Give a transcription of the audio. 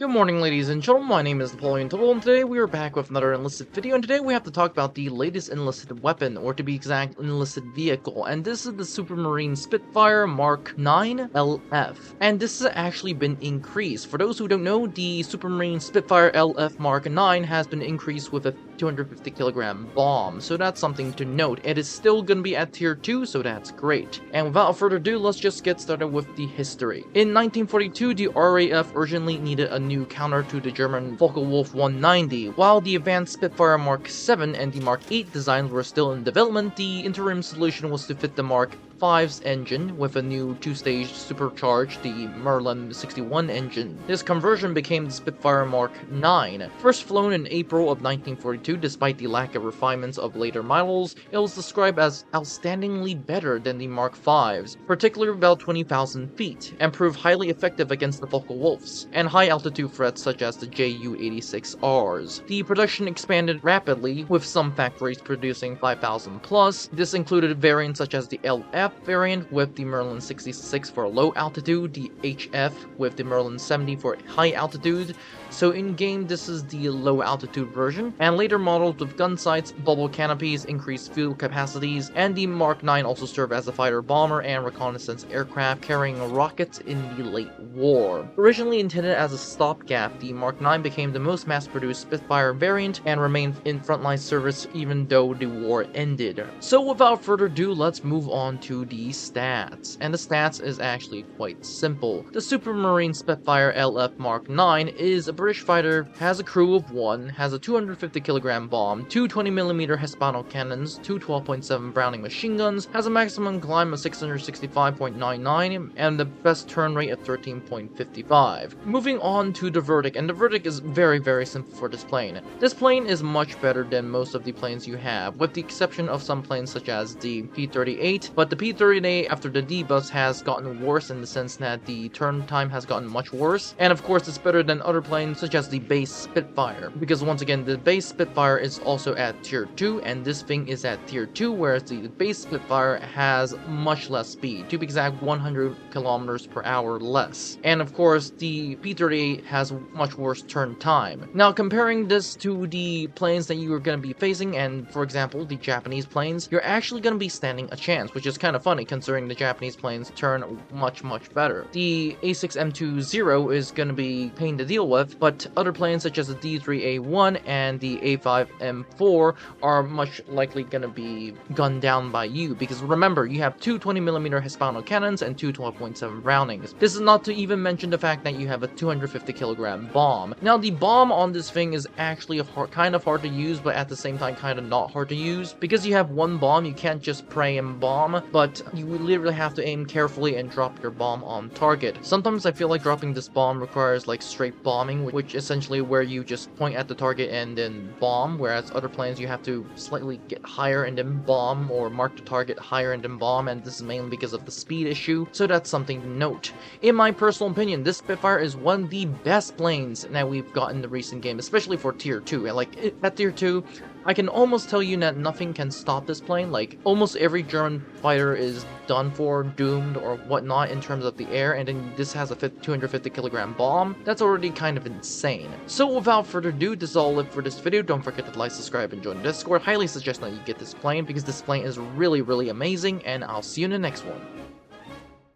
Good morning, ladies and gentlemen. My name is Napoleon, and today we are back with another Enlisted video, and today we have to talk about the latest Enlisted weapon, or to be exact, Enlisted vehicle, and this is the Supermarine Spitfire Mark 9 LF, and this has actually been increased. For those who don't know, the Supermarine Spitfire LF Mark 9 has been increased with a 250 kilogram bomb, so that's something to note. It is still going to be at tier 2, so that's great. And without further ado, let's just get started with the history. In 1942, the RAF urgently needed a new counter to the German Focke-Wulf 190. While the advanced Spitfire Mark 7 and the Mark 8 designs were still in development, the interim solution was to fit the Mark 5's engine with a new two-stage supercharged the Merlin 61 engine. This conversion became the Spitfire Mark 9. First flown in April of 1942, despite the lack of refinements of later models, it was described as outstandingly better than the Mark 5's, particularly about 20,000 feet, and proved highly effective against the Focke-Wulfs and high-altitude threats such as the Ju-86Rs. The production expanded rapidly, with some factories producing 5,000 plus. This included variants such as the LF variant with the Merlin 66 for low altitude, the HF with the Merlin 70 for high altitude. So in-game, this is the low altitude version, and later models with gun sights, bubble canopies, increased fuel capacities, and the Mark 9 also served as a fighter bomber and reconnaissance aircraft carrying rockets in the late war. Originally intended as a stopgap, the Mark 9 became the most mass-produced Spitfire variant and remained in frontline service even though the war ended. So without further ado, let's move on to the stats. And the stats is actually quite simple. The Supermarine Spitfire LF Mark 9 is a British fighter, has a crew of 1, has a 250 kilogram bomb, 2 20mm Hispano cannons, 2 12.7 Browning machine guns, has a maximum climb of 665.99, and the best turn rate of 13.55. Moving on to the verdict, and the verdict is very simple for this plane. This plane is much better than most of the planes you have, with the exception of some planes such as the P-38, but the P-38 after the debuffs has gotten worse in the sense that the turn time has gotten much worse, and of course it's better than other planes such as the base Spitfire, because once again the base Spitfire is also at tier 2 and this thing is at tier 2, whereas the base Spitfire has much less speed, to be exact 100 kilometers per hour less, and of course the P-38 has much worse turn time. Now comparing this to the planes that you are going to be facing, and for example the Japanese planes, you're actually going to be standing a chance, which is kind of funny considering the Japanese planes turn much better. The A6M20 is going to be pain to deal with, but other planes such as the D3A1 and the A5M4 are much likely going to be gunned down by you, because remember, you have 2 20mm Hispano cannons and 2 12.7 Brownings. This is not to even mention the fact that you have a 250 kilogram bomb. Now the bomb on this thing is actually kind of hard to use, but at the same time kind of not hard to use. Because you have one bomb, you can't just pray and bomb, but you literally have to aim carefully and drop your bomb on target. Sometimes I feel like dropping this bomb requires like straight bombing, which essentially where you just point at the target and then bomb, whereas other planes you have to slightly get higher and then bomb, or mark the target higher and then bomb, and this is mainly because of the speed issue, so that's something to note. In my personal opinion, this Spitfire is one of the best planes that we've got in the recent game, especially for tier 2, and like at tier 2, I can almost tell you that nothing can stop this plane. Like, almost every German fighter is done for, doomed, or whatnot in terms of the air, and then this has a 250 kilogram bomb. That's already kind of insane. So without further ado, this is all it for this video. Don't forget to like, subscribe, and join the Discord. Highly suggest that you get this plane, because this plane is really amazing, and I'll see you in the next one.